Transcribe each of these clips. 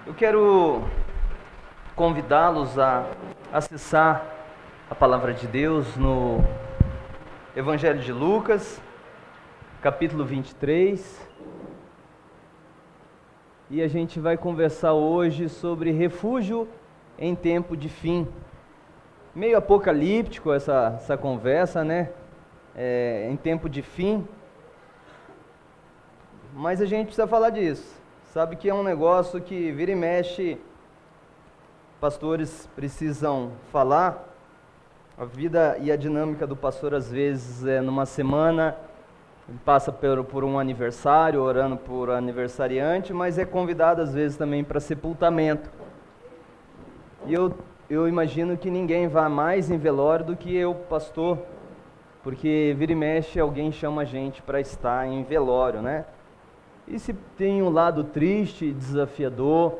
Eu quero convidá-los a acessar a Palavra de Deus no Evangelho de Lucas, capítulo 23. E a gente vai conversar hoje sobre refúgio em tempo de fim. Meio apocalíptico essa conversa, né? Em tempo de fim. Mas a gente precisa falar disso. Sabe que é um negócio que vira e mexe, pastores precisam falar. A vida e a dinâmica do pastor, às vezes, numa semana, ele passa por um aniversário, orando por aniversariante, mas é convidado, às vezes, também para sepultamento. E eu imagino que ninguém vá mais em velório do que eu, pastor, porque vira e mexe, alguém chama a gente para estar em velório, né? E se tem um lado triste, desafiador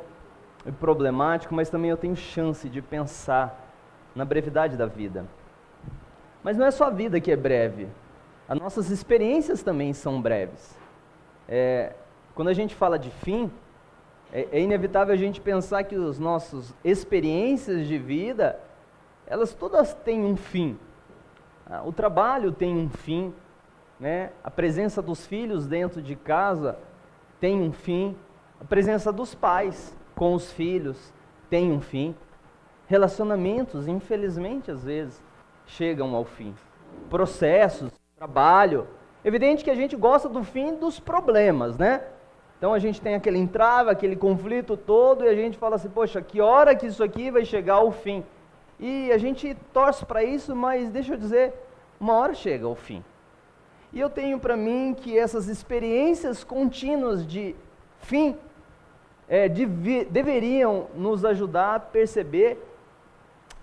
e problemático, mas também eu tenho chance de pensar na brevidade da vida. Mas não é só a vida que é breve, as nossas experiências também são breves. Quando a gente fala de fim, é inevitável a gente pensar que as nossas experiências de vida, elas todas têm um fim. O trabalho tem um fim, né? A presença dos filhos dentro de casa tem um fim, a presença dos pais com os filhos tem um fim. Relacionamentos, infelizmente, às vezes, chegam ao fim. Processos, trabalho. Evidente que a gente gosta do fim dos problemas, né? Então a gente tem aquele entrave, aquele conflito todo, e a gente fala assim, poxa, que hora que isso aqui vai chegar ao fim? E a gente torce para isso, mas deixa eu dizer, uma hora chega ao fim. E eu tenho para mim que essas experiências contínuas de fim deveriam nos ajudar a perceber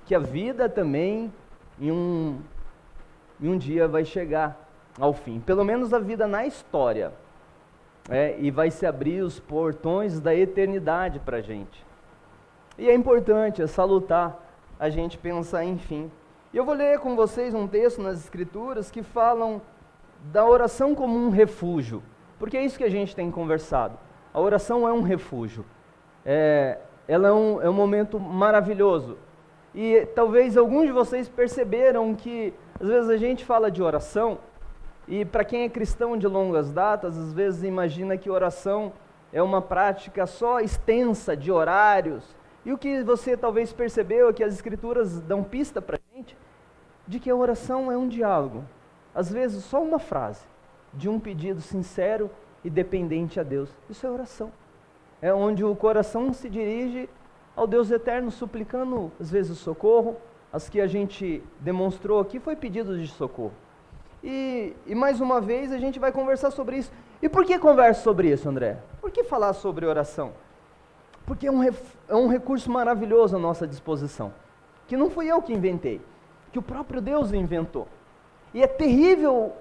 que a vida também em um dia vai chegar ao fim. Pelo menos a vida na história. E vai se abrir os portões da eternidade para a gente. E é importante, é salutar a gente pensar em fim. E eu vou ler com vocês um texto nas Escrituras que falam da oração como um refúgio, porque é isso que a gente tem conversado. A oração é um refúgio, ela é um momento maravilhoso, e talvez alguns de vocês perceberam que às vezes a gente fala de oração, e para quem é cristão de longas datas, às vezes imagina que oração é uma prática só extensa de horários, e o que você talvez percebeu é que as Escrituras dão pista para a gente, de que a oração é um diálogo. Às vezes só uma frase de um pedido sincero e dependente a Deus. Isso é oração. É onde o coração se dirige ao Deus eterno, suplicando às vezes socorro. As que a gente demonstrou aqui foi pedido de socorro. E mais uma vez a gente vai conversar sobre isso. E por que conversa sobre isso, André? Por que falar sobre oração? Porque é um recurso maravilhoso à nossa disposição. Que não fui eu que inventei, que o próprio Deus inventou. E é terrível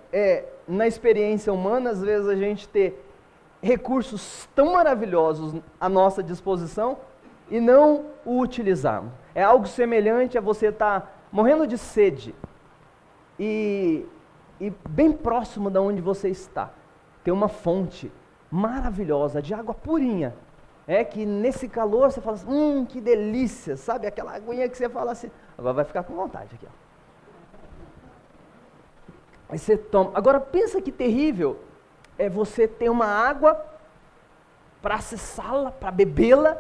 na experiência humana, às vezes, a gente ter recursos tão maravilhosos à nossa disposição e não o utilizarmos. É algo semelhante a você estar morrendo de sede e bem próximo de onde você está, tem uma fonte maravilhosa de água purinha. Que nesse calor você fala assim, que delícia, sabe? Aquela aguinha que você fala assim, agora vai ficar com vontade aqui, ó. Aí você toma. Agora pensa que terrível é você ter uma água para acessá-la, para bebê-la,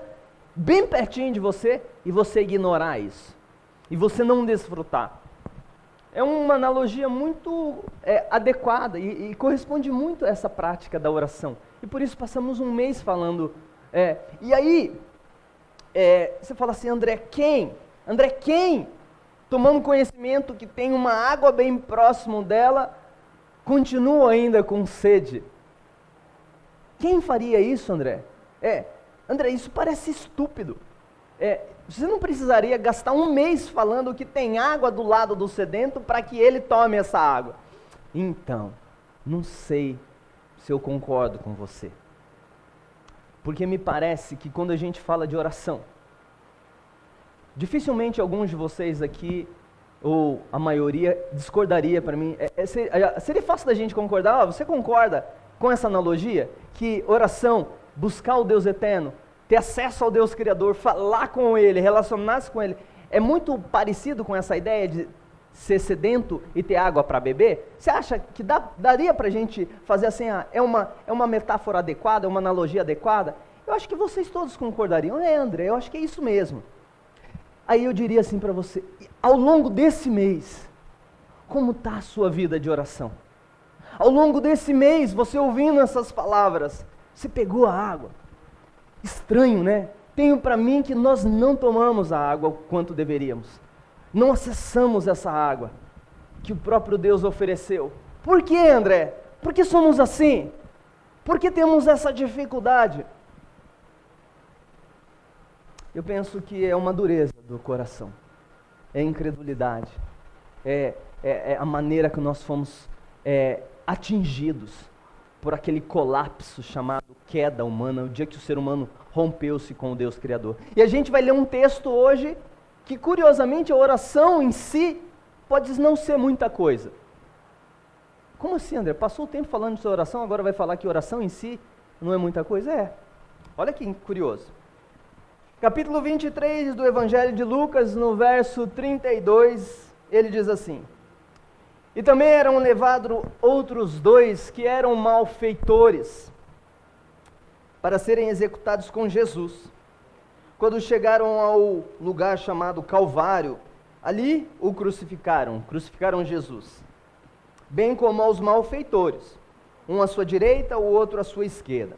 bem pertinho de você, e você ignorar isso. E você não desfrutar. É uma analogia muito adequada e corresponde muito a essa prática da oração. E por isso passamos um mês falando. E aí, você fala assim, André, quem? Tomando conhecimento que tem uma água bem próximo dela, continua ainda com sede. Quem faria isso, André? André, isso parece estúpido. Você não precisaria gastar um mês falando que tem água do lado do sedento para que ele tome essa água. Então, não sei se eu concordo com você. Porque me parece que quando a gente fala de oração, dificilmente alguns de vocês aqui, ou a maioria, discordaria para mim. Seria fácil da gente concordar. Você concorda com essa analogia? Que oração, buscar o Deus eterno, ter acesso ao Deus Criador, falar com Ele, relacionar-se com Ele, é muito parecido com essa ideia de ser sedento e ter água para beber? Você acha que daria para a gente fazer assim, é uma metáfora adequada, uma analogia adequada? Eu acho que vocês todos concordariam. André, eu acho que é isso mesmo. Aí eu diria assim para você, ao longo desse mês, como está a sua vida de oração? Ao longo desse mês, você ouvindo essas palavras, você pegou a água? Estranho, né? Tenho para mim que nós não tomamos a água o quanto deveríamos. Não acessamos essa água que o próprio Deus ofereceu. Por que, André? Por que somos assim? Por que temos essa dificuldade? Eu penso que é uma dureza do coração, é incredulidade, é a maneira que nós fomos atingidos por aquele colapso chamado queda humana, o dia que o ser humano rompeu-se com o Deus Criador. E a gente vai ler um texto hoje que, curiosamente, a oração em si pode não ser muita coisa. Como assim, André? Passou o tempo falando de oração, agora vai falar que oração em si não é muita coisa? Olha que curioso. Capítulo 23 do Evangelho de Lucas, no verso 32, ele diz assim: E também eram levados outros 2 que eram malfeitores, para serem executados com Jesus. Quando chegaram ao lugar chamado Calvário, ali o crucificaram Jesus, bem como aos malfeitores, um à sua direita, o outro à sua esquerda.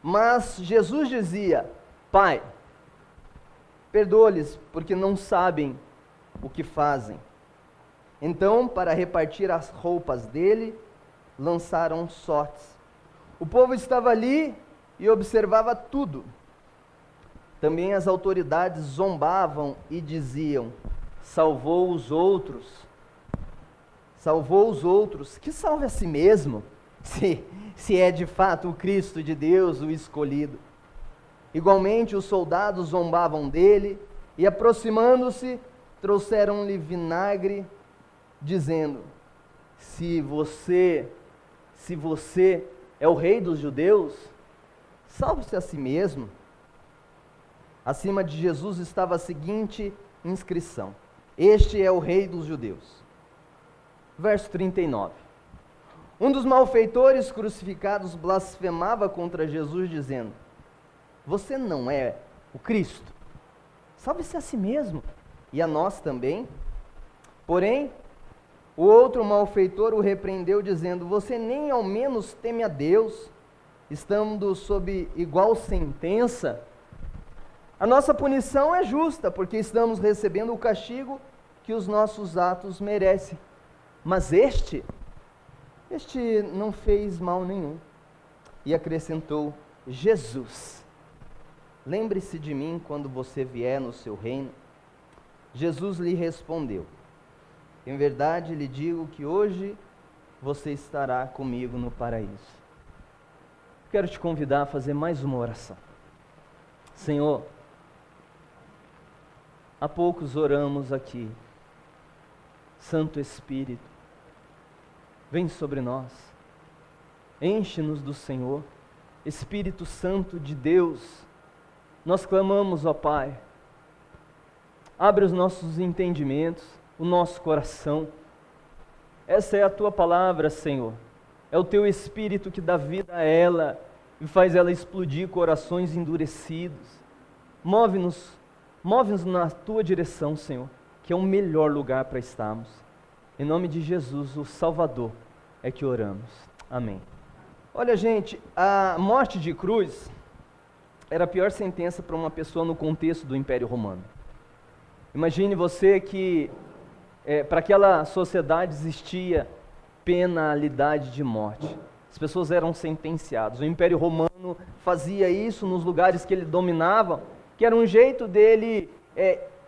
Mas Jesus dizia: Pai, perdoa-lhes, porque não sabem o que fazem. Então, para repartir as roupas dele, lançaram sortes. O povo estava ali e observava tudo. Também as autoridades zombavam e diziam: salvou os outros, que salve a si mesmo, se é de fato o Cristo de Deus, o escolhido. Igualmente os soldados zombavam dele e, aproximando-se, trouxeram-lhe vinagre, dizendo: se você é o rei dos judeus, salve-se a si mesmo. Acima de Jesus estava a seguinte inscrição: Este é o rei dos judeus. Verso 39. Um dos malfeitores crucificados blasfemava contra Jesus, dizendo: Você não é o Cristo? Salve-se a si mesmo, e a nós também. Porém, o outro malfeitor o repreendeu, dizendo: Você nem ao menos teme a Deus, estando sob igual sentença? A nossa punição é justa, porque estamos recebendo o castigo que os nossos atos merecem. Mas este não fez mal nenhum. E acrescentou: Jesus, lembre-se de mim quando você vier no seu reino. Jesus lhe respondeu: Em verdade lhe digo que hoje você estará comigo no paraíso. Quero te convidar a fazer mais uma oração. Senhor, há poucos oramos aqui. Santo Espírito, vem sobre nós, enche-nos do Senhor. Espírito Santo de Deus, nós clamamos, ó Pai, abre os nossos entendimentos, o nosso coração. Essa é a Tua palavra, Senhor, é o Teu Espírito que dá vida a ela e faz ela explodir corações endurecidos. Move-nos na Tua direção, Senhor, que é o melhor lugar para estarmos. Em nome de Jesus, o Salvador, é que oramos. Amém. Olha, gente, a morte de cruz era a pior sentença para uma pessoa no contexto do Império Romano. Imagine você que para aquela sociedade existia penalidade de morte. As pessoas eram sentenciadas. O Império Romano fazia isso nos lugares que ele dominava, que era um jeito dele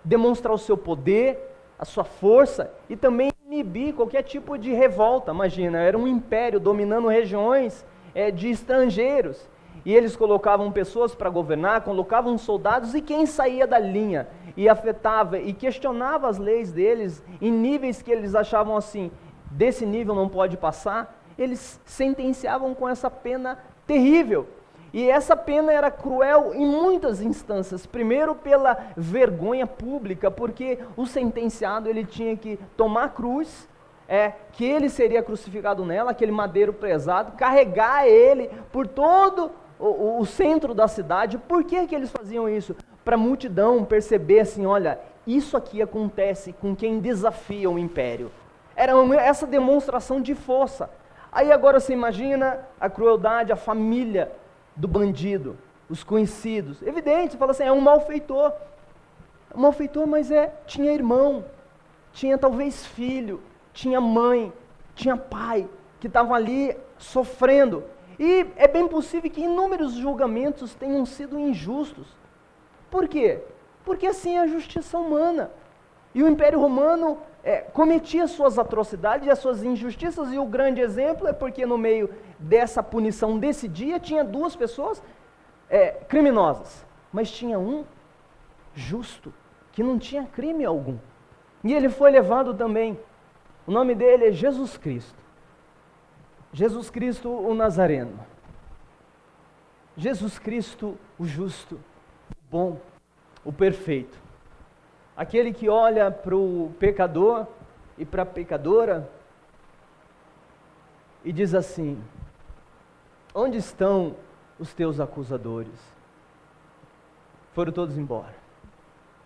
demonstrar o seu poder, a sua força e também inibir qualquer tipo de revolta. Imagina, era um império dominando regiões de estrangeiros, e eles colocavam pessoas para governar, colocavam soldados, e quem saía da linha e afetava e questionava as leis deles em níveis que eles achavam assim, desse nível não pode passar, eles sentenciavam com essa pena terrível. E essa pena era cruel em muitas instâncias. Primeiro pela vergonha pública, porque o sentenciado ele tinha que tomar a cruz, que ele seria crucificado nela, aquele madeiro pesado, carregar ele por todo o centro da cidade. Por que eles faziam isso? Para a multidão perceber assim, olha, isso aqui acontece com quem desafia o império. Era essa demonstração de força. Aí agora você imagina a crueldade, a família do bandido, os conhecidos. Evidente, você fala assim, é um malfeitor. Um malfeitor, mas tinha irmão, tinha talvez filho, tinha mãe, tinha pai, que estavam ali sofrendo. E é bem possível que inúmeros julgamentos tenham sido injustos. Por quê? Porque assim é a justiça humana. E o Império Romano cometia suas atrocidades e as suas injustiças, e o grande exemplo é porque no meio dessa punição desse dia tinha 2 pessoas criminosas, mas tinha um justo, que não tinha crime algum. E ele foi levado também. O nome dele é Jesus Cristo. Jesus Cristo o Nazareno. Jesus Cristo o justo, o bom, o perfeito. Aquele que olha para o pecador e para a pecadora e diz assim: onde estão os teus acusadores? Foram todos embora.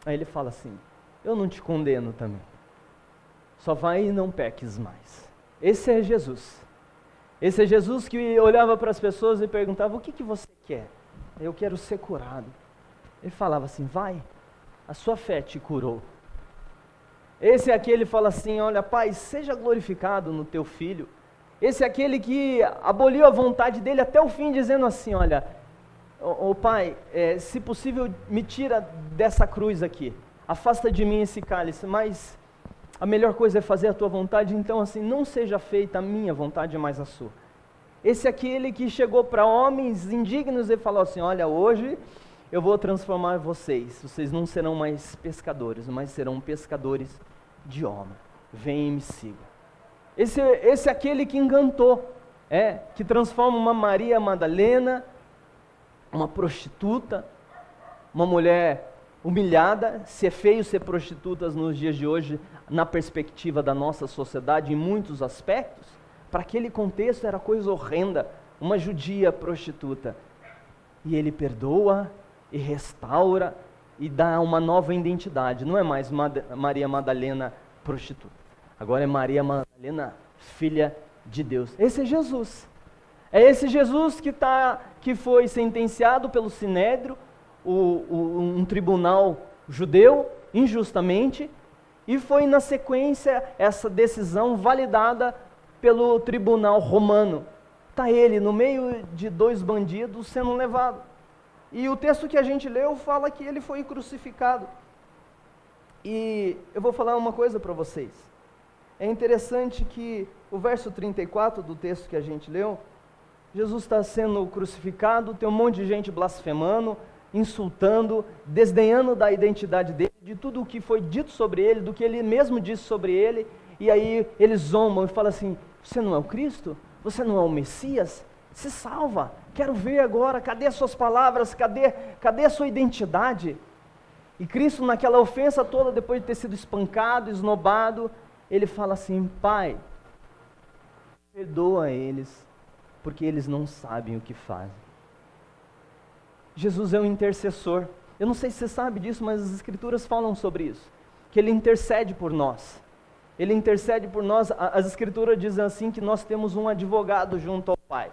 Aí ele fala assim: eu não te condeno também. Só vai e não peques mais. Esse é Jesus. Esse é Jesus que olhava para as pessoas e perguntava: o que você quer? Eu quero ser curado. Ele falava assim: vai, a sua fé te curou. Esse é aquele que fala assim: olha, Pai, seja glorificado no teu filho. Esse é aquele que aboliu a vontade dele até o fim, dizendo assim: olha, Pai, se possível me tira dessa cruz aqui, afasta de mim esse cálice, mas a melhor coisa é fazer a tua vontade, então assim, não seja feita a minha vontade, mas a sua. Esse é aquele que chegou para homens indignos e falou assim: olha, hoje eu vou transformar vocês não serão mais pescadores, mas serão pescadores de homem. Vem e me siga. Esse é aquele que encantou, que transforma uma Maria Madalena, uma prostituta, uma mulher humilhada. Se é feio ser prostitutas nos dias de hoje, na perspectiva da nossa sociedade, em muitos aspectos, para aquele contexto era coisa horrenda, uma judia prostituta. E ele perdoa e restaura e dá uma nova identidade. Não é mais Maria Madalena prostituta, agora é Maria Madalena, filha de Deus. Esse é Jesus. É esse Jesus que foi sentenciado pelo Sinédrio, um tribunal judeu, injustamente, e foi na sequência essa decisão validada pelo tribunal romano. Está ele no meio de 2 bandidos sendo levado. E o texto que a gente leu fala que ele foi crucificado. E eu vou falar uma coisa para vocês. É interessante que o verso 34 do texto que a gente leu, Jesus está sendo crucificado, tem um monte de gente blasfemando, insultando, desdenhando da identidade dele, de tudo o que foi dito sobre ele, do que ele mesmo disse sobre ele, e aí eles zombam e falam assim: você não é o Cristo? Você não é o Messias? Se salva, quero ver agora, cadê as suas palavras, cadê a sua identidade? E Cristo, naquela ofensa toda, depois de ter sido espancado, esnobado, ele fala assim: Pai, perdoa eles, porque eles não sabem o que fazem. Jesus é um intercessor. Eu não sei se você sabe disso, mas as Escrituras falam sobre isso, que Ele intercede por nós. Ele intercede por nós. As Escrituras dizem assim que nós temos um advogado junto ao Pai.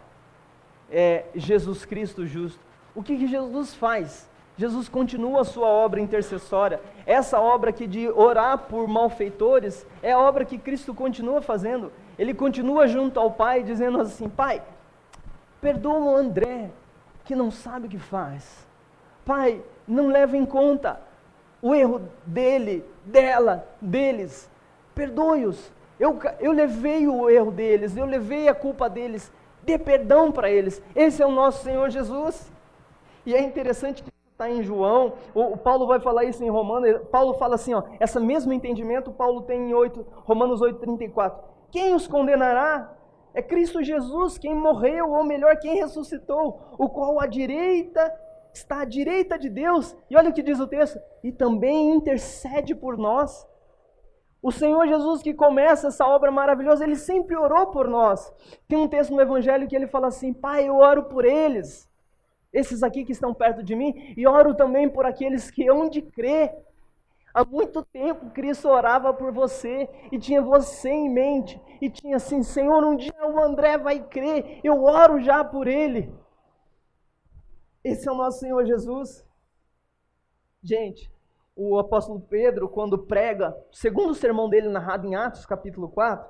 É Jesus Cristo justo. O que Jesus faz? Jesus continua a sua obra intercessória. Essa obra aqui de orar por malfeitores é a obra que Cristo continua fazendo. Ele continua junto ao Pai dizendo assim: Pai, perdoa o André, que não sabe o que faz. Pai, não leva em conta o erro dele, dela, deles. Perdoe-os. Eu levei o erro deles, eu levei a culpa deles. Dê perdão para eles. Esse é o nosso Senhor Jesus. E é interessante que está em João, o Paulo vai falar isso em Romanos. Paulo fala assim, esse mesmo entendimento Paulo tem em Romanos 8:34. Quem os condenará? É Cristo Jesus quem morreu, ou melhor, quem ressuscitou, o qual está à direita de Deus. E olha o que diz o texto, e também intercede por nós. O Senhor Jesus que começa essa obra maravilhosa, Ele sempre orou por nós. Tem um texto no Evangelho que Ele fala assim, Pai, eu oro por eles, esses aqui que estão perto de mim, e oro também por aqueles que hão de crer. Há muito tempo Cristo orava por você, e tinha você em mente, e tinha assim, Senhor, um dia o André vai crer, eu oro já por ele. Esse é o nosso Senhor Jesus. Gente, o apóstolo Pedro, quando prega, segundo o sermão dele narrado em Atos capítulo 4,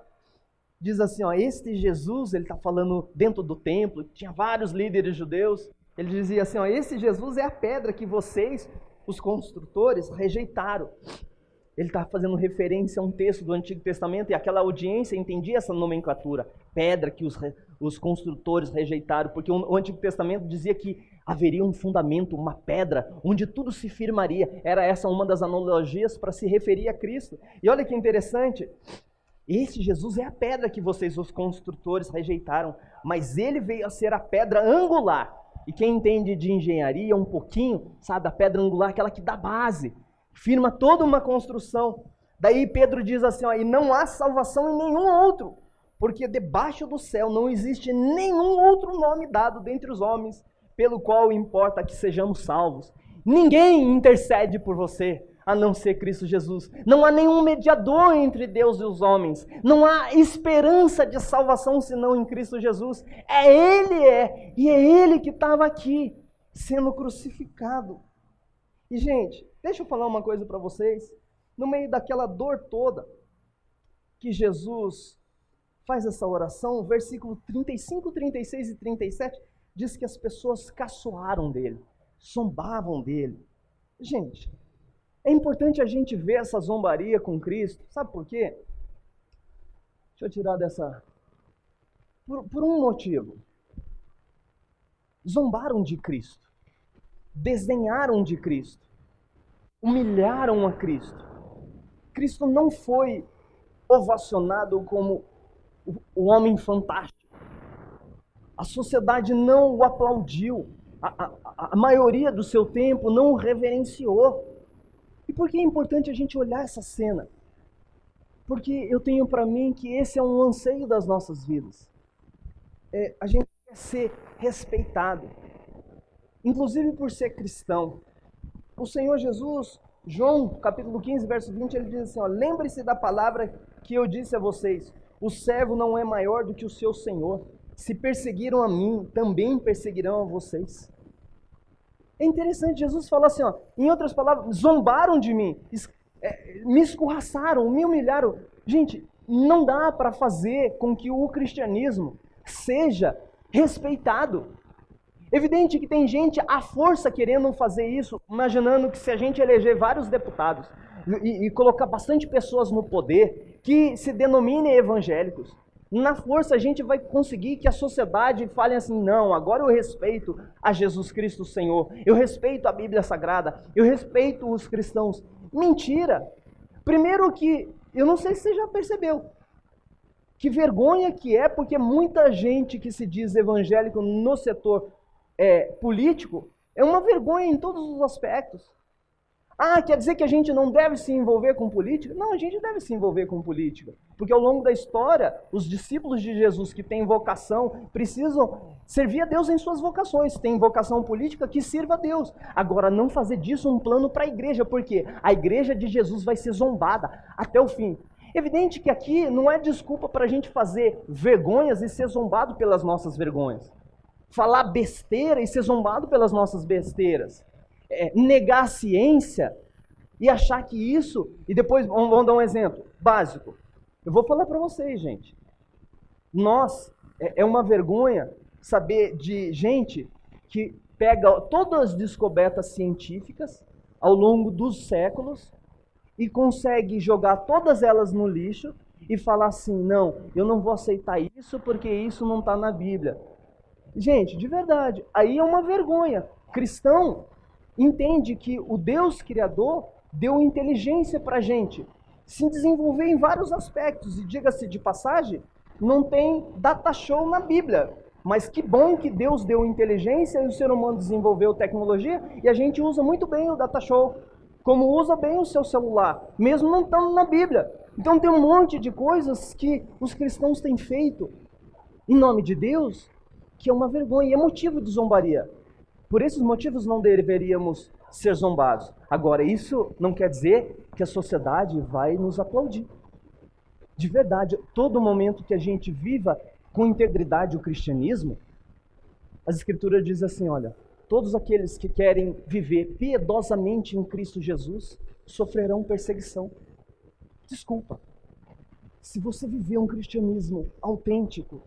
diz assim, este Jesus, ele está falando dentro do templo, tinha vários líderes judeus, ele dizia assim, esse Jesus é a pedra que vocês, os construtores, rejeitaram. Ele está fazendo referência a um texto do Antigo Testamento, e aquela audiência entendia essa nomenclatura, pedra que os construtores rejeitaram, porque o Antigo Testamento dizia que haveria um fundamento, uma pedra, onde tudo se firmaria. Era essa uma das analogias para se referir a Cristo. E olha que interessante, esse Jesus é a pedra que vocês, os construtores, rejeitaram, mas ele veio a ser a pedra angular. E quem entende de engenharia um pouquinho, sabe, a pedra angular, aquela que dá base, firma toda uma construção. Daí Pedro diz assim, e não há salvação em nenhum outro, porque debaixo do céu não existe nenhum outro nome dado dentre os homens, pelo qual importa que sejamos salvos. Ninguém intercede por você, a não ser Cristo Jesus. Não há nenhum mediador entre Deus e os homens. Não há esperança de salvação senão em Cristo Jesus. E é Ele que estava aqui, sendo crucificado. E gente, deixa eu falar uma coisa para vocês. No meio daquela dor toda, que Jesus faz essa oração, versículo 35, 36 e 37, diz que as pessoas caçoaram dele, zombavam dele. Gente, é importante a gente ver essa zombaria com Cristo. Sabe por quê? Deixa eu tirar dessa... Por um motivo. Zombaram de Cristo. Desdenharam de Cristo. Humilharam a Cristo. Cristo não foi ovacionado como o homem fantástico. A sociedade não o aplaudiu. A maioria do seu tempo não o reverenciou. E por que é importante a gente olhar essa cena? Porque eu tenho para mim que esse é um anseio das nossas vidas. A gente quer ser respeitado, inclusive por ser cristão. O Senhor Jesus, João capítulo 15, verso 20, ele diz assim, lembre-se da palavra que eu disse a vocês, o servo não é maior do que o seu Senhor. Se perseguiram a mim, também perseguirão a vocês. É interessante, Jesus fala assim, em outras palavras, zombaram de mim, me escorraçaram, me humilharam. Gente, não dá para fazer com que o cristianismo seja respeitado. Evidente que tem gente à força querendo fazer isso, imaginando que se a gente eleger vários deputados e colocar bastante pessoas no poder, que se denominem evangélicos, na força a gente vai conseguir que a sociedade fale assim, não, agora eu respeito a Jesus Cristo Senhor, eu respeito a Bíblia Sagrada, eu respeito os cristãos. Mentira! Primeiro que, eu não sei se você já percebeu, que vergonha que é, porque muita gente que se diz evangélico no setor político, é uma vergonha em todos os aspectos. Quer dizer que a gente não deve se envolver com política? Não, a gente deve se envolver com política. Porque ao longo da história, os discípulos de Jesus que têm vocação precisam servir a Deus em suas vocações. Tem vocação política que sirva a Deus. Agora, não fazer disso um plano para a igreja, porque a igreja de Jesus vai ser zombada até o fim. Evidente que aqui não é desculpa para a gente fazer vergonhas e ser zombado pelas nossas vergonhas. Falar besteira e ser zombado pelas nossas besteiras. Negar a ciência e achar que isso... E depois, vamos dar um exemplo básico. Eu vou falar para vocês, gente. É uma vergonha saber de gente que pega todas as descobertas científicas ao longo dos séculos e consegue jogar todas elas no lixo e falar assim, não, eu não vou aceitar isso porque isso não está na Bíblia. Gente, de verdade, aí é uma vergonha. Cristão entende que o Deus Criador deu inteligência para a gente se desenvolver em vários aspectos. E diga-se de passagem, não tem data show na Bíblia. Mas que bom que Deus deu inteligência e o ser humano desenvolveu tecnologia e a gente usa muito bem o data show, como usa bem o seu celular, mesmo não estando na Bíblia. Então tem um monte de coisas que os cristãos têm feito em nome de Deus, que é uma vergonha, é motivo de zombaria. Por esses motivos não deveríamos ser zombados. Agora, isso não quer dizer que a sociedade vai nos aplaudir. De verdade, todo momento que a gente viva com integridade o cristianismo, as escrituras dizem assim, olha, todos aqueles que querem viver piedosamente em Cristo Jesus sofrerão perseguição. Desculpa, se você viver um cristianismo autêntico,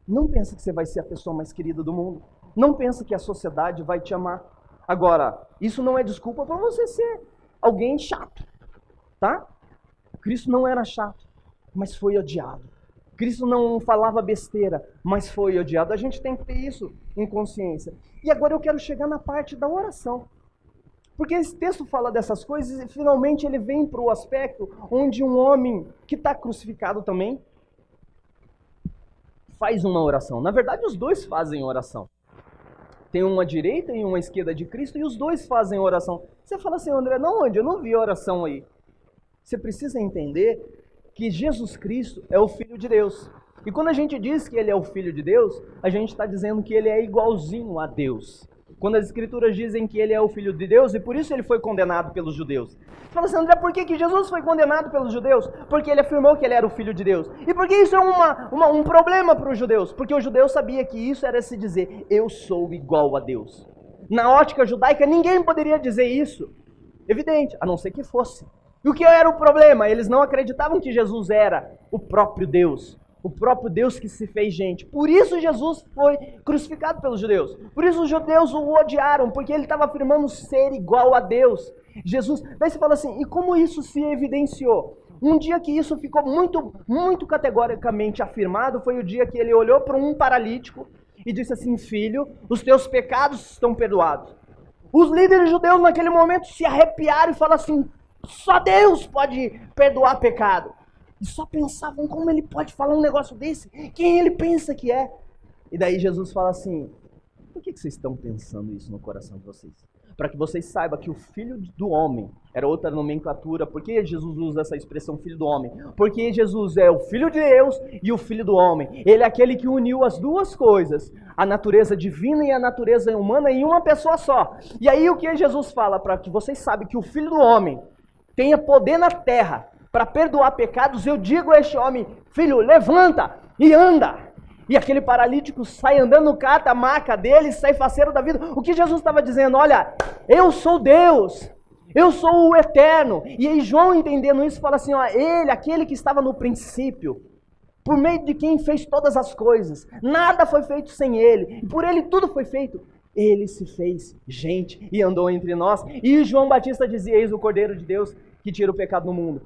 não pensa que você vai ser a pessoa mais querida do mundo. Não pensa que a sociedade vai te amar. Agora, isso não é desculpa para você ser alguém chato, tá? Cristo não era chato, mas foi odiado. Cristo não falava besteira, mas foi odiado. A gente tem que ter isso em consciência. E agora eu quero chegar na parte da oração. Porque esse texto fala dessas coisas e finalmente ele vem para o aspecto onde um homem que está crucificado também faz uma oração. Na verdade, os dois fazem oração. Tem uma direita e uma esquerda de Cristo e os dois fazem oração. Você fala assim, André, não, onde? Eu não vi oração aí. Você precisa entender que Jesus Cristo é o Filho de Deus. E quando a gente diz que Ele é o Filho de Deus, a gente está dizendo que Ele é igualzinho a Deus. Quando as Escrituras dizem que Ele é o Filho de Deus, e por isso Ele foi condenado pelos judeus. Você fala assim, André, por que Jesus foi condenado pelos judeus? Porque Ele afirmou que Ele era o Filho de Deus. E por que isso é um problema para os judeus? Porque o judeu sabia que isso era se dizer, eu sou igual a Deus. Na ótica judaica, ninguém poderia dizer isso. Evidente, a não ser que fosse. E o que era o problema? Eles não acreditavam que Jesus era o próprio Deus que se fez gente. Por isso Jesus foi crucificado pelos judeus. Por isso os judeus o odiaram, porque ele estava afirmando ser igual a Deus. Jesus, daí você fala assim, e como isso se evidenciou? Um dia que isso ficou muito categoricamente afirmado foi o dia que ele olhou para um paralítico e disse assim, filho, os teus pecados estão perdoados. Os líderes judeus naquele momento se arrepiaram e falaram assim, só Deus pode perdoar pecado. E só pensavam como ele pode falar um negócio desse? Quem ele pensa que é? E daí Jesus fala assim, por que vocês estão pensando isso no coração de vocês? Para que vocês saibam que o Filho do Homem, era outra nomenclatura, por que Jesus usa essa expressão Filho do Homem? Porque Jesus é o Filho de Deus e o Filho do Homem. Ele é aquele que uniu as duas coisas, a natureza divina e a natureza humana em uma pessoa só. E aí o que Jesus fala? Para que vocês saibam que o Filho do Homem tenha poder na terra para perdoar pecados, eu digo a este homem, filho, levanta e anda. E aquele paralítico sai andando, cata a maca dele, sai faceiro da vida. O que Jesus estava dizendo? Olha, eu sou Deus, eu sou o Eterno. E aí João, entendendo isso, fala assim, ó, ele, aquele que estava no princípio, por meio de quem fez todas as coisas, nada foi feito sem ele, e por ele tudo foi feito. Ele se fez gente e andou entre nós. E João Batista dizia, eis o Cordeiro de Deus que tira o pecado do mundo.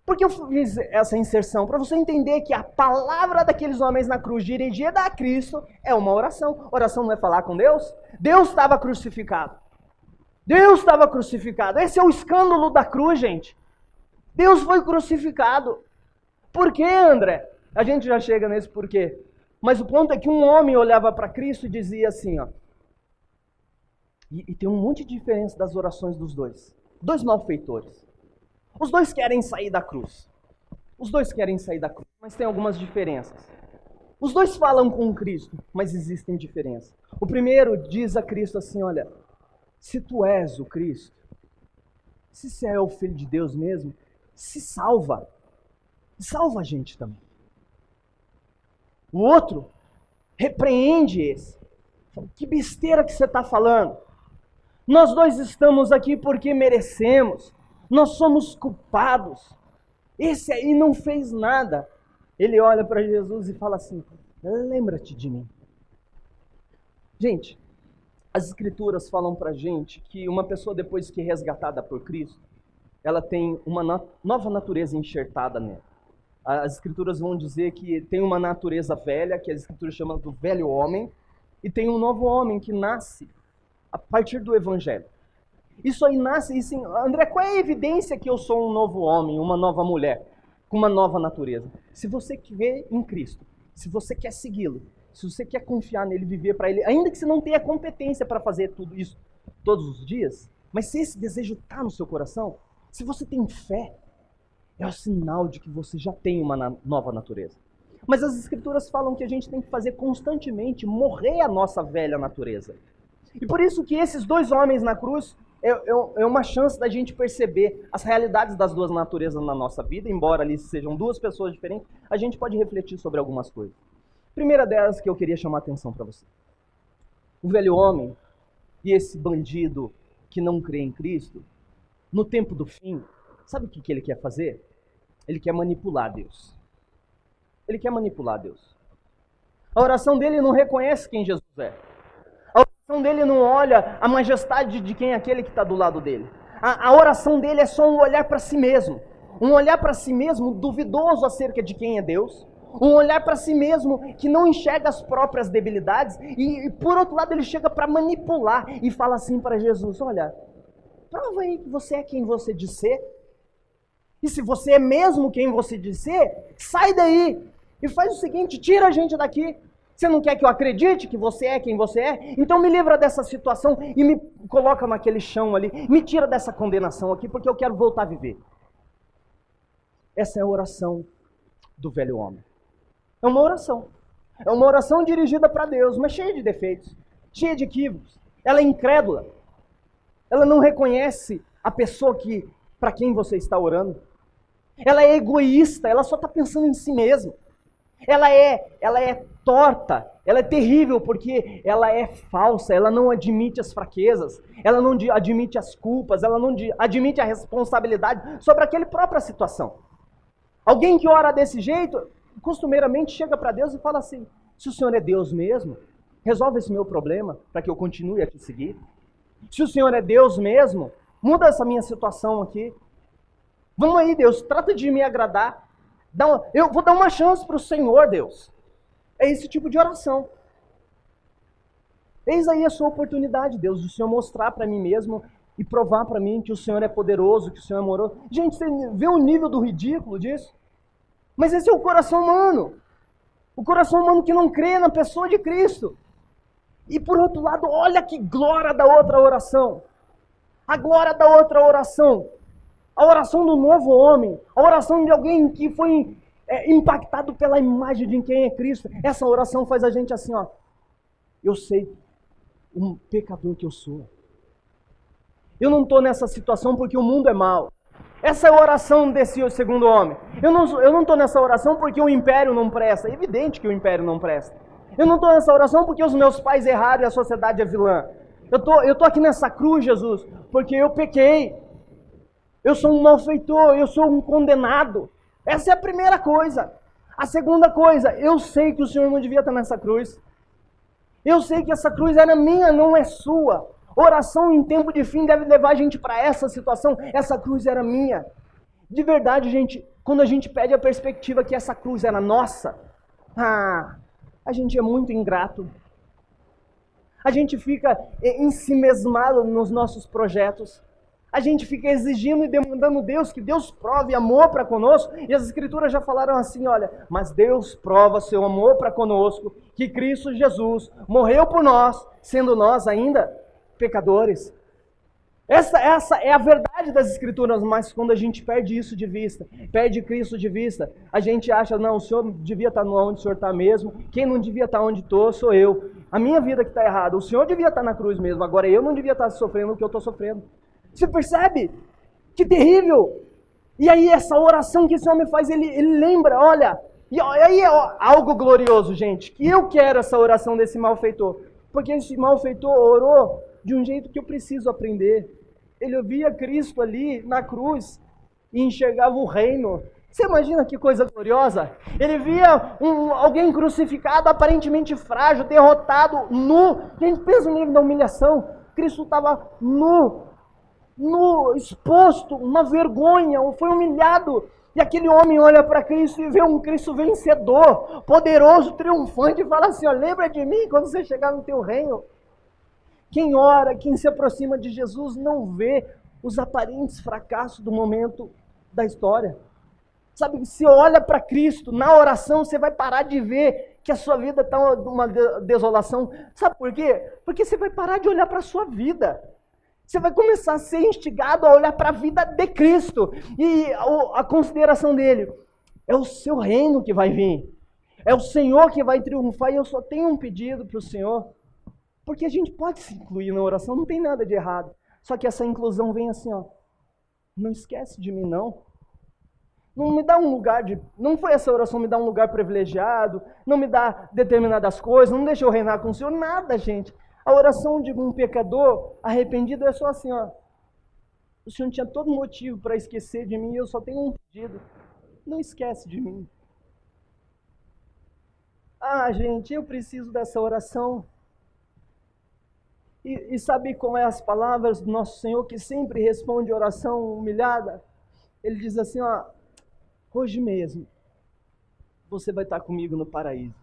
Por que eu fiz essa inserção? Para você entender que a palavra daqueles homens na cruz dirigida a Cristo é uma oração. Oração não é falar com Deus? Deus estava crucificado. Deus estava crucificado. Esse é o escândalo da cruz, gente. Deus foi crucificado. Por quê, André? A gente já chega nesse porquê. Mas o ponto é que um homem olhava para Cristo e dizia assim, ó. E tem um monte de diferença das orações dos dois. Dois malfeitores. Os dois querem sair da cruz. Os dois querem sair da cruz, mas tem algumas diferenças. Os dois falam com Cristo, mas existem diferenças. O primeiro diz a Cristo assim, olha, se tu és o Cristo, se você é o Filho de Deus mesmo, se salva. Salva a gente também. O outro repreende esse. Fala, que besteira que você está falando. Nós dois estamos aqui porque merecemos. Nós somos culpados. Esse aí não fez nada. Ele olha para Jesus e fala assim, lembra-te de mim. Gente, as Escrituras falam para a gente que uma pessoa depois que é resgatada por Cristo, ela tem uma nova natureza enxertada nela. As Escrituras vão dizer que tem uma natureza velha, que as Escrituras chamam do velho homem, e tem um novo homem que nasce a partir do Evangelho. Isso aí nasce, assim, André, qual é a evidência que eu sou um novo homem, uma nova mulher? com uma nova natureza. Se você crê em Cristo, se você quer segui-lo, se você quer confiar nele, viver para ele, ainda que você não tenha competência para fazer tudo isso todos os dias, mas se esse desejo está no seu coração, se você tem fé, é o sinal de que você já tem uma nova natureza. Mas as Escrituras falam que a gente tem que fazer constantemente, morrer a nossa velha natureza. E por isso que esses dois homens na cruz é uma chance da gente perceber as realidades das duas naturezas na nossa vida, embora ali sejam duas pessoas diferentes, a gente pode refletir sobre algumas coisas. Primeira delas que eu queria chamar a atenção para você. O velho homem e esse bandido que não crê em Cristo, no tempo do fim, sabe o que ele quer fazer? Ele quer manipular Deus. Ele quer manipular Deus. A oração dele não reconhece quem Jesus é. A oração dele não olha a majestade de quem é aquele que está do lado dele. A oração dele é só um olhar para si mesmo. Um olhar para si mesmo duvidoso acerca de quem é Deus. Um olhar para si mesmo que não enxerga as próprias debilidades. E por outro lado ele chega para manipular e fala assim para Jesus: olha, prova aí que você é quem você diz ser. E se você é mesmo quem você diz ser, sai daí e faz o seguinte, tira a gente daqui. Você não quer que eu acredite que você é quem você é? Então me livra dessa situação e me coloca naquele chão ali. Me tira dessa condenação aqui, porque eu quero voltar a viver. Essa é a oração do velho homem. É uma oração. É uma oração dirigida para Deus, mas cheia de defeitos, cheia de equívocos. Ela é incrédula. Ela não reconhece a pessoa para quem você está orando. Ela é egoísta, ela só está pensando em si mesma. Ela é torta, ela é terrível porque ela é falsa, ela não admite as fraquezas, ela não admite as culpas, ela não admite a responsabilidade sobre aquela própria situação. Alguém que ora desse jeito, costumeiramente chega para Deus e fala assim: se o Senhor é Deus mesmo, resolve esse meu problema para que eu continue a te seguir. Se o Senhor é Deus mesmo, muda essa minha situação aqui. Vamos aí, Deus, trata de me agradar. Eu vou dar uma chance para o Senhor, Deus. É esse tipo de oração. Eis aí a sua oportunidade, Deus, de o Senhor mostrar para mim mesmo e provar para mim que o Senhor é poderoso, que o Senhor é amoroso. Gente, você vê o nível do ridículo disso? Mas esse é o coração humano. O coração humano que não crê na pessoa de Cristo. E por outro lado, olha que glória da outra oração. A glória da outra oração. A oração do novo homem. A oração de alguém que foi impactado pela imagem de quem é Cristo. Essa oração faz a gente assim, ó. Eu sei um pecador que eu sou. Eu não estou nessa situação porque o mundo é mau. Essa é a oração desse segundo homem. Eu não estou nessa oração porque o império não presta. É evidente que o império não presta. Eu não estou nessa oração porque os meus pais erraram e a sociedade é vilã. Eu tô aqui nessa cruz, Jesus, porque eu pequei. Eu sou um malfeitor, eu sou um condenado. Essa é a primeira coisa. A segunda coisa, eu sei que o Senhor não devia estar nessa cruz. Eu sei que essa cruz era minha, não é sua. Oração em tempo de fim deve levar a gente para essa situação. Essa cruz era minha. De verdade, gente, quando a gente pede a perspectiva que essa cruz era nossa, a gente é muito ingrato. A gente fica ensimesmado nos nossos projetos. A gente fica exigindo e demandando Deus, que Deus prove amor para conosco. E as Escrituras já falaram assim, olha, mas Deus prova seu amor para conosco, que Cristo Jesus morreu por nós, sendo nós ainda pecadores. Essa é a verdade das Escrituras, mas quando a gente perde isso de vista, perde Cristo de vista, a gente acha, não, o Senhor devia estar onde o Senhor está mesmo, quem não devia estar onde estou sou eu. A minha vida que está errada, o Senhor devia estar na cruz mesmo, agora eu não devia estar sofrendo o que eu estou sofrendo. Você percebe? Que terrível! E aí essa oração que esse homem faz, ele lembra, olha, e aí é algo glorioso, gente, que eu quero essa oração desse malfeitor, porque esse malfeitor orou de um jeito que eu preciso aprender. Ele via Cristo ali na cruz e enxergava o reino. Você imagina que coisa gloriosa? Ele via alguém crucificado, aparentemente frágil, derrotado, nu. Gente, pensa no nível da humilhação. Cristo estava nu, exposto, uma vergonha, foi humilhado. E aquele homem olha para Cristo e vê um Cristo vencedor, poderoso, triunfante, e fala assim, ó, lembra de mim quando você chegar no teu reino. Quem ora, quem se aproxima de Jesus não vê os aparentes fracassos do momento da história. Sabe, se olha para Cristo, na oração você vai parar de ver que a sua vida está uma desolação. Sabe por quê? Porque você vai parar de olhar para a sua vida. Você vai começar a ser instigado a olhar para a vida de Cristo. E a consideração dele, é o seu reino que vai vir. É o Senhor que vai triunfar. E eu só tenho um pedido para o Senhor. Porque a gente pode se incluir na oração, não tem nada de errado. Só que essa inclusão vem assim, ó. Não esquece de mim, não. Não me dá um lugar não foi essa oração me dar um lugar privilegiado, não me dá determinadas coisas, não deixa eu reinar com o Senhor, nada, gente. A oração de um pecador arrependido é só assim, ó. O Senhor tinha todo motivo para esquecer de mim e eu só tenho um pedido. Não esquece de mim. Ah, gente, eu preciso dessa oração. E sabe como é as palavras do nosso Senhor que sempre responde oração humilhada? Ele diz assim, ó. Hoje mesmo, você vai estar comigo no paraíso.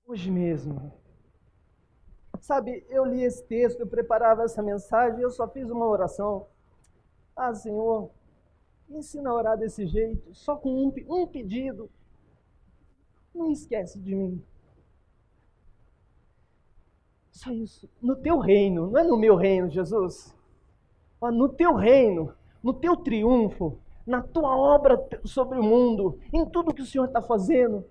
Hoje mesmo. Sabe, eu li esse texto, eu preparava essa mensagem, eu só fiz uma oração. Ah, Senhor, me ensina a orar desse jeito, só com um pedido. Não esquece de mim. Só isso. No teu reino, não é no meu reino, Jesus. No teu reino, no teu triunfo, na tua obra sobre o mundo, em tudo que o Senhor está fazendo.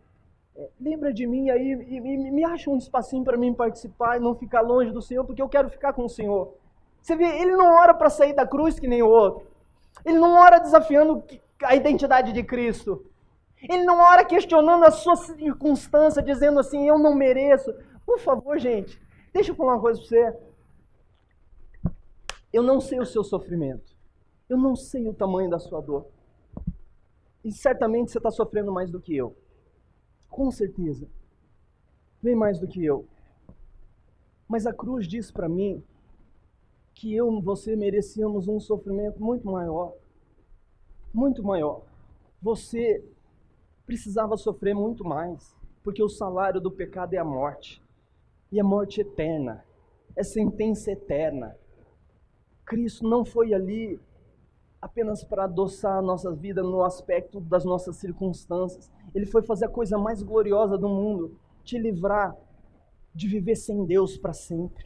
Lembra de mim aí e me acha um espacinho para mim participar e não ficar longe do Senhor, porque eu quero ficar com o Senhor. Você vê, ele não ora para sair da cruz que nem o outro. Ele não ora desafiando a identidade de Cristo. Ele não ora questionando a sua circunstância, dizendo assim, eu não mereço. Por favor, gente, deixa eu falar uma coisa para você. Eu não sei o seu sofrimento. Eu não sei o tamanho da sua dor. E certamente você está sofrendo mais do que eu. Com certeza. Bem mais do que eu. Mas a cruz diz para mim que eu e você merecíamos um sofrimento muito maior. Muito maior. Você precisava sofrer muito mais. Porque o salário do pecado é a morte. E a morte eterna. É sentença eterna. Cristo não foi ali apenas para adoçar a nossa vida no aspecto das nossas circunstâncias. Ele foi fazer a coisa mais gloriosa do mundo, te livrar de viver sem Deus para sempre.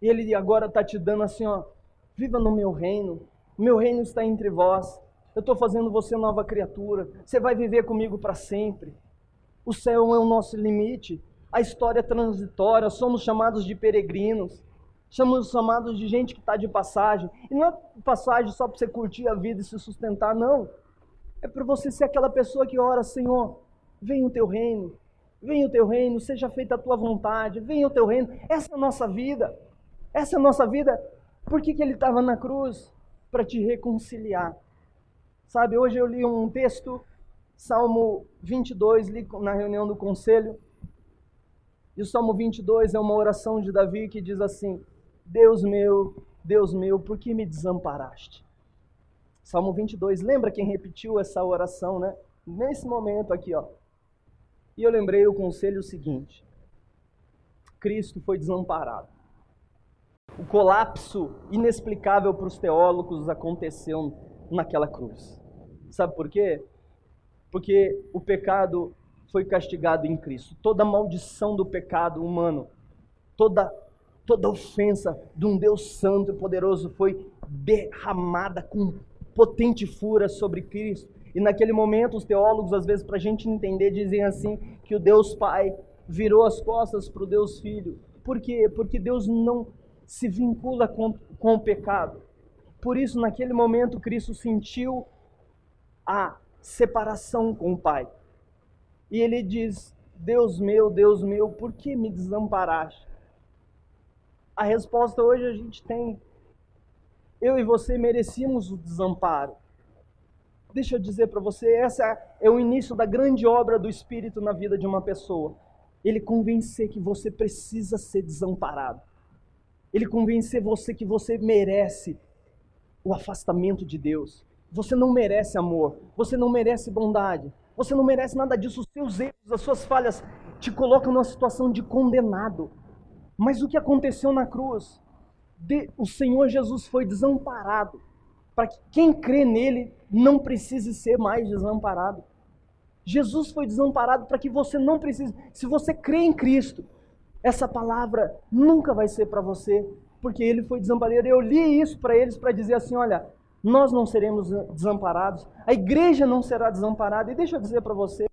Ele agora está te dando assim, ó, viva no meu reino está entre vós, eu estou fazendo você nova criatura, você vai viver comigo para sempre. O céu é o nosso limite, a história é transitória, somos chamados de peregrinos. Somos chamados de gente que está de passagem. E não é passagem só para você curtir a vida e se sustentar, não. É para você ser aquela pessoa que ora, Senhor, venha o teu reino, seja feita a tua vontade, venha o teu reino. Essa é a nossa vida. Essa é a nossa vida. Por que ele estava na cruz? Para te reconciliar. Sabe, hoje eu li um texto, Salmo 22, li na reunião do conselho. E o Salmo 22 é uma oração de Davi que diz assim, Deus meu, por que me desamparaste? Salmo 22, lembra quem repetiu essa oração, né? Nesse momento aqui, ó. E eu lembrei o conselho seguinte, Cristo foi desamparado. O colapso inexplicável para os teólogos aconteceu naquela cruz. Sabe por quê? Porque o pecado foi castigado em Cristo. Toda maldição do pecado humano, toda ofensa de um Deus santo e poderoso foi derramada com potente fúria sobre Cristo. E naquele momento os teólogos, às vezes, para a gente entender, dizem assim, que o Deus Pai virou as costas para o Deus Filho. Por quê? Porque Deus não se vincula com o pecado. Por isso, naquele momento, Cristo sentiu a separação com o Pai. E ele diz, Deus meu, por que me desamparaste? A resposta hoje a gente tem. Eu e você merecíamos o desamparo. Deixa eu dizer para você, essa é o início da grande obra do Espírito na vida de uma pessoa. Ele convencer que você precisa ser desamparado. Ele convencer você que você merece o afastamento de Deus. Você não merece amor, você não merece bondade, você não merece nada disso. Os seus erros, as suas falhas te colocam numa situação de condenado. Mas o que aconteceu na cruz? O Senhor Jesus foi desamparado para que quem crê nele não precise ser mais desamparado. Jesus foi desamparado para que você não precise. Se você crê em Cristo, essa palavra nunca vai ser para você, porque Ele foi desamparado. Eu li isso para eles para dizer assim, olha, nós não seremos desamparados, a igreja não será desamparada. E deixa eu dizer para você,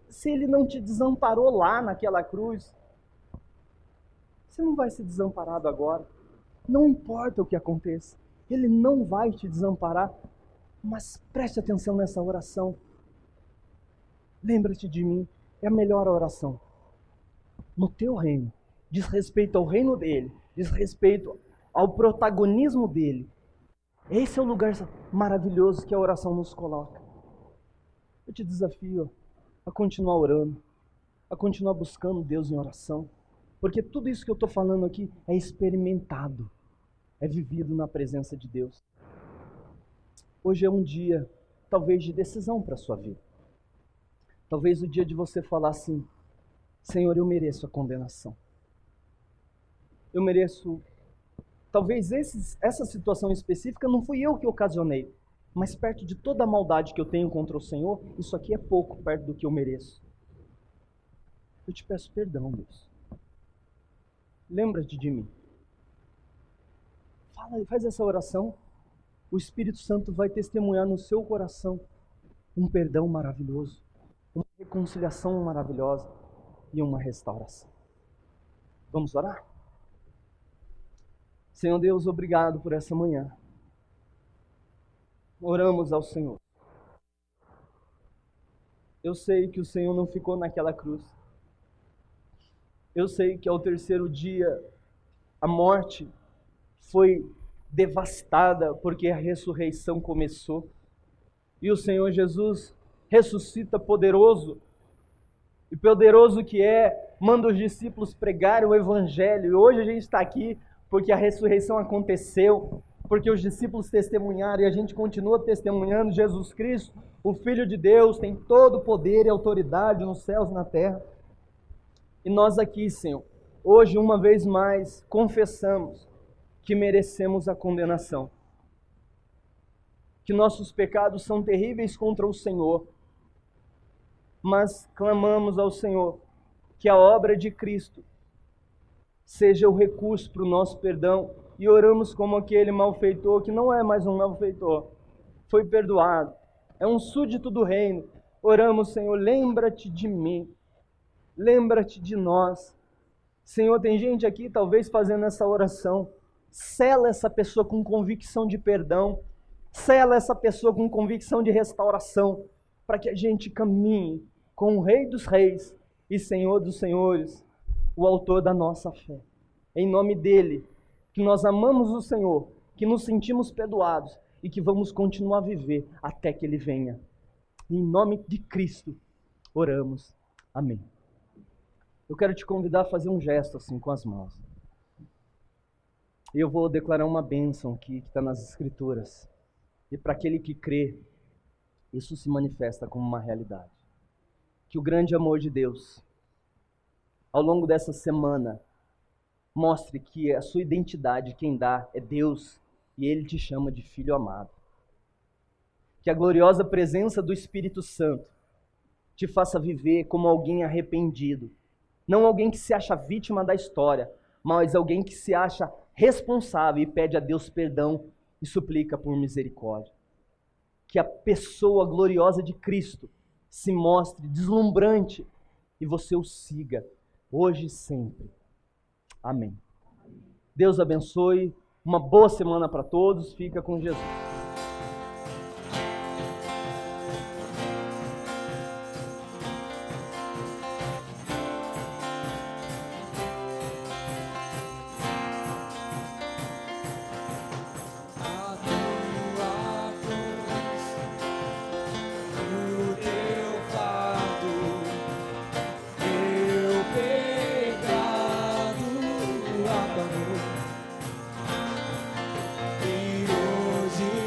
se Ele não te desamparou lá naquela cruz, você não vai ser desamparado agora. Não importa o que aconteça, Ele não vai te desamparar. Mas preste atenção nessa oração. Lembra-te de mim, é a melhor oração. No teu reino, diz respeito ao reino dele, diz respeito ao protagonismo dele. Esse é o lugar maravilhoso que a oração nos coloca. Eu te desafio a continuar orando, a continuar buscando Deus em oração, porque tudo isso que eu estou falando aqui é experimentado, é vivido na presença de Deus. Hoje é um dia, talvez, de decisão para a sua vida. Talvez o dia de você falar assim, Senhor, eu mereço a condenação. Eu mereço, talvez essa situação específica não fui eu que ocasionei, mas perto de toda a maldade que eu tenho contra o Senhor, isso aqui é pouco perto do que eu mereço. Eu te peço perdão, Deus. Lembra-te de mim. Fala, faz essa oração. O Espírito Santo vai testemunhar no seu coração um perdão maravilhoso, uma reconciliação maravilhosa e uma restauração. Vamos orar? Senhor Deus, obrigado por essa manhã. Oramos ao Senhor. Eu sei que o Senhor não ficou naquela cruz. Eu sei que ao terceiro dia a morte foi devastada porque a ressurreição começou. E o Senhor Jesus ressuscita poderoso. E poderoso que é, manda os discípulos pregarem o Evangelho. E hoje a gente está aqui porque a ressurreição aconteceu, porque os discípulos testemunharam e a gente continua testemunhando. Jesus Cristo, o Filho de Deus, tem todo o poder e autoridade nos céus e na terra. E nós aqui, Senhor, hoje uma vez mais confessamos que merecemos a condenação, que nossos pecados são terríveis contra o Senhor, mas clamamos ao Senhor que a obra de Cristo seja o recurso para o nosso perdão, e oramos como aquele malfeitor, que não é mais um malfeitor, foi perdoado, é um súdito do reino. Oramos, Senhor, lembra-te de mim, lembra-te de nós. Senhor, tem gente aqui talvez fazendo essa oração, sela essa pessoa com convicção de perdão, sela essa pessoa com convicção de restauração, para que a gente caminhe com o Rei dos Reis e Senhor dos Senhores, o autor da nossa fé. Em nome dele, que nós amamos o Senhor, que nos sentimos perdoados e que vamos continuar a viver até que ele venha. Em nome de Cristo, oramos. Amém. Eu quero te convidar a fazer um gesto assim com as mãos. E eu vou declarar uma bênção aqui, que está nas Escrituras. E para aquele que crê, isso se manifesta como uma realidade. Que o grande amor de Deus, ao longo dessa semana, mostre que a sua identidade, quem dá, é Deus, e Ele te chama de filho amado. Que a gloriosa presença do Espírito Santo te faça viver como alguém arrependido. Não alguém que se acha vítima da história, mas alguém que se acha responsável e pede a Deus perdão e suplica por misericórdia. Que a pessoa gloriosa de Cristo se mostre deslumbrante e você o siga, hoje e sempre. Amém. Deus abençoe, uma boa semana para todos, fica com Jesus. E hoje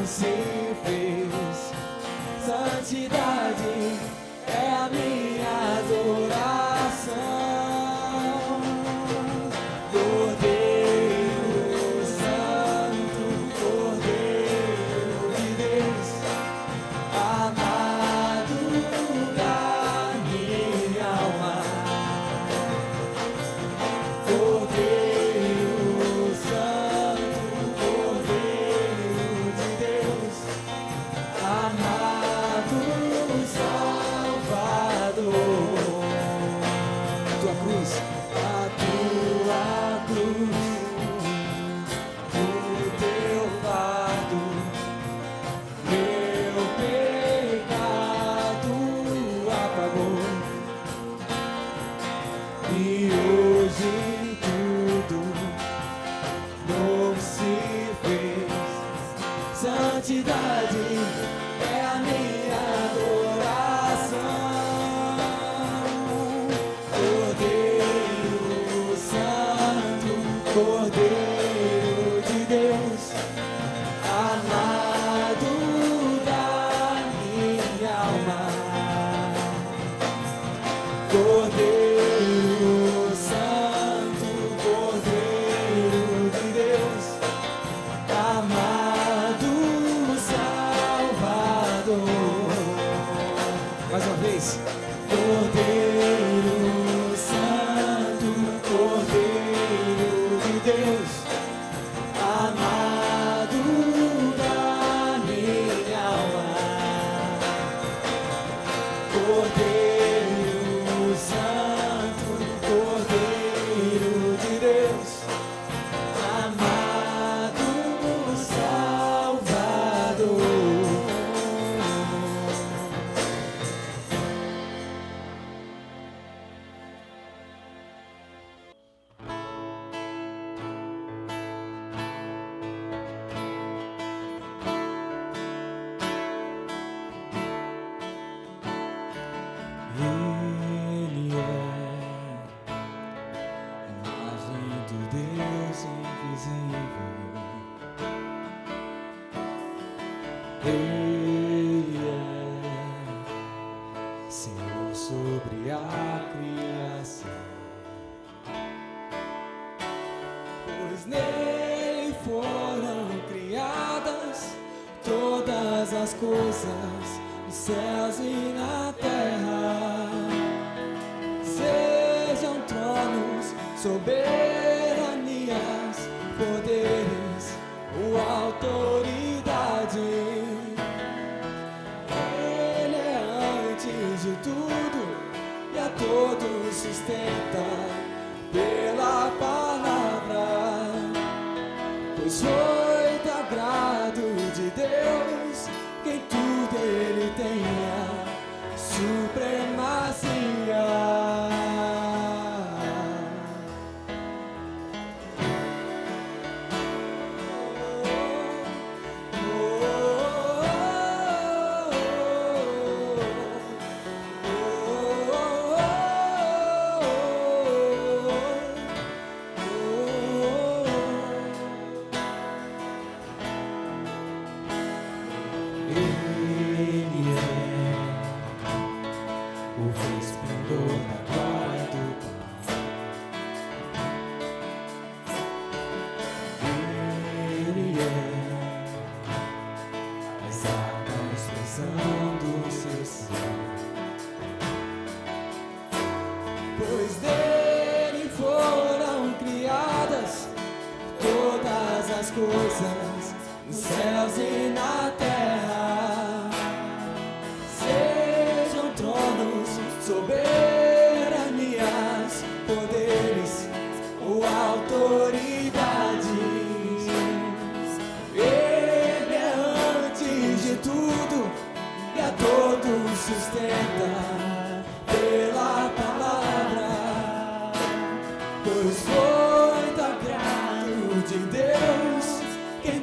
se fez. Santidade é a minha adoração. Cordeiro Santo, Cordeiro de Deus, amado da minha alma. Cordeiro Santo, Cordeiro de Deus, amado Salvador. Tua cruz, a tua cruz, o teu fardo, meu pecado apagou. E hoje tudo novo se fez. Santidade é a minha adoração. Cordeiro Santo, Cordeiro de Deus, amado da minha alma. Cordeiro Santo, Cordeiro de Deus, amado Salvador. Mais uma vez. Cordeiro Santo, Cordeiro de Deus, amado da minha alma. Cordeiro Santo, Cordeiro de Deus, amado Salvador. Ele é a imagem do Deus invisível. Ele é Senhor sobre a criação, pois nele foram criadas todas as coisas, nos céus e na terra. Sejam tronos, soberanias, poderes ou autoridade. Ele é antes de tudo e a todos sustenta pela palavra, pois foi do agrado de Deus que em tudo ele tenha supremacia. Ele é o resplendor da glória do Pai. Ele é a exata expressão do seu ser, pois dele foram criadas todas as coisas, nos céus e na terra. Sejam tronos, soberanias, poderes ou autoridades. Ele é antes de tudo e a todos sustenta pela palavra, pois foi do agrado de Deus que em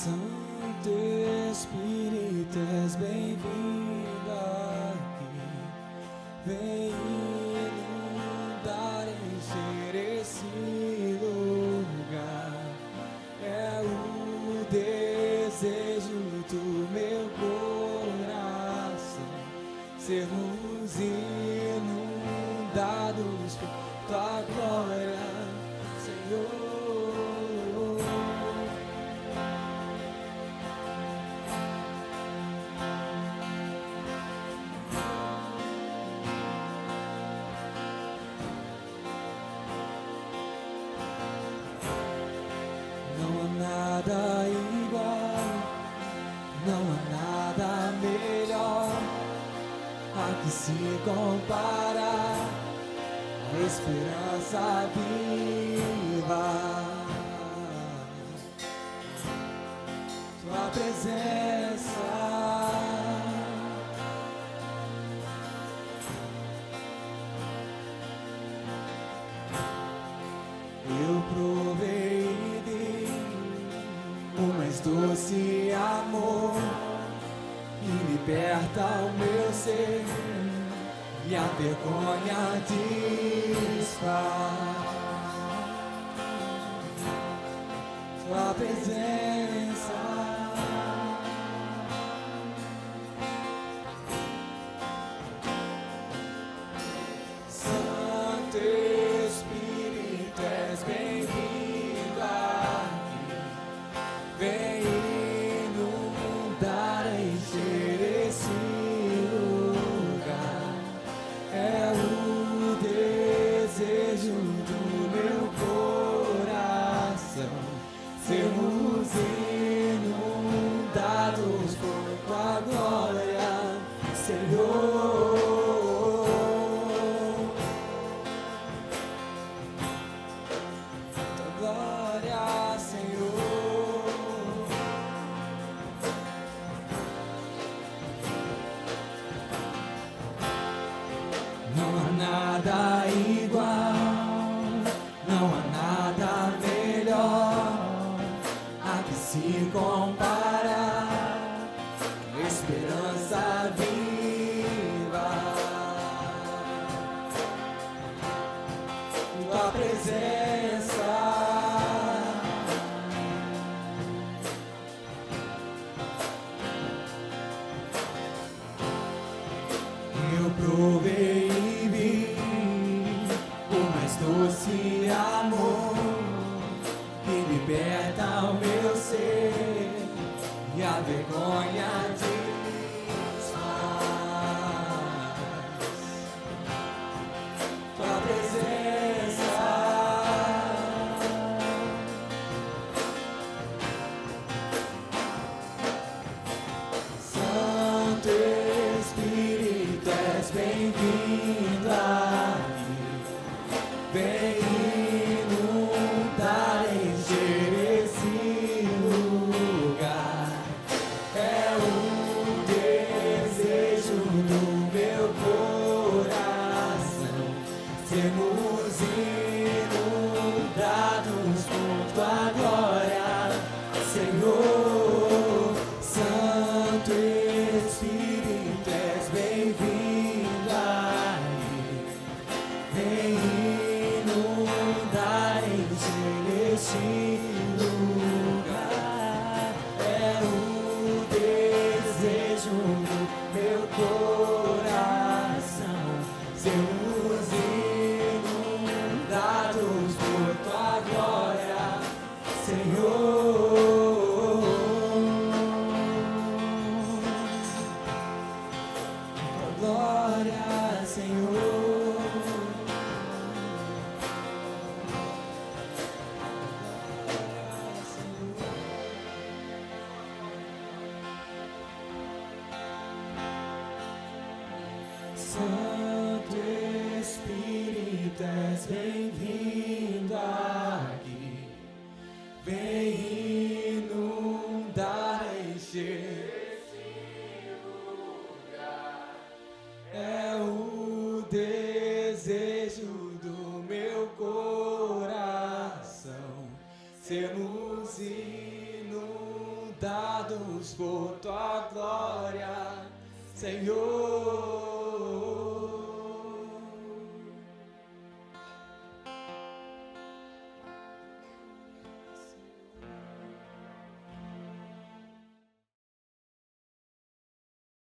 Santo Espírito, és bem-vindo aqui. Vem inundar, encher esse lugar. É o desejo do meu coração, sermos inundados por tua glória, Senhor. Não há nada igual, não há nada melhor a que se compara a esperança viva. Tua presença, eu provei o mais doce amor que liberta o meu ser e a vergonha desfaz. Tua presença, Santo Espírito, és bem-vindo aqui. Vem inundar, encher esse lugar. É o desejo do meu coração, sermos inundados por tua glória, Senhor. Tua glória, Senhor. Não há nada igual, não há nada melhor a que se compara, esperança viva. Tua presença, eu provei e vi o mais doce amor que liberta o meu ser e a vergonha desfaz. Tua presença, Santo Espírito, és bem-vindo aqui. Vem inundar, encher esse lugar. É o desejo do meu coração, sermos inundados por tua glória, Senhor. Santo Espírito, és bem-vindo aqui. Vem inundar, encher este lugar. É o desejo do meu coração, sermos inundados por tua glória, Senhor. Tua glória, Senhor. Santo Espírito, és bem-vindo aqui. Vem inundar, encher esse lugar. É o desejo do meu coração, sermos inundados dados por tua glória, Senhor.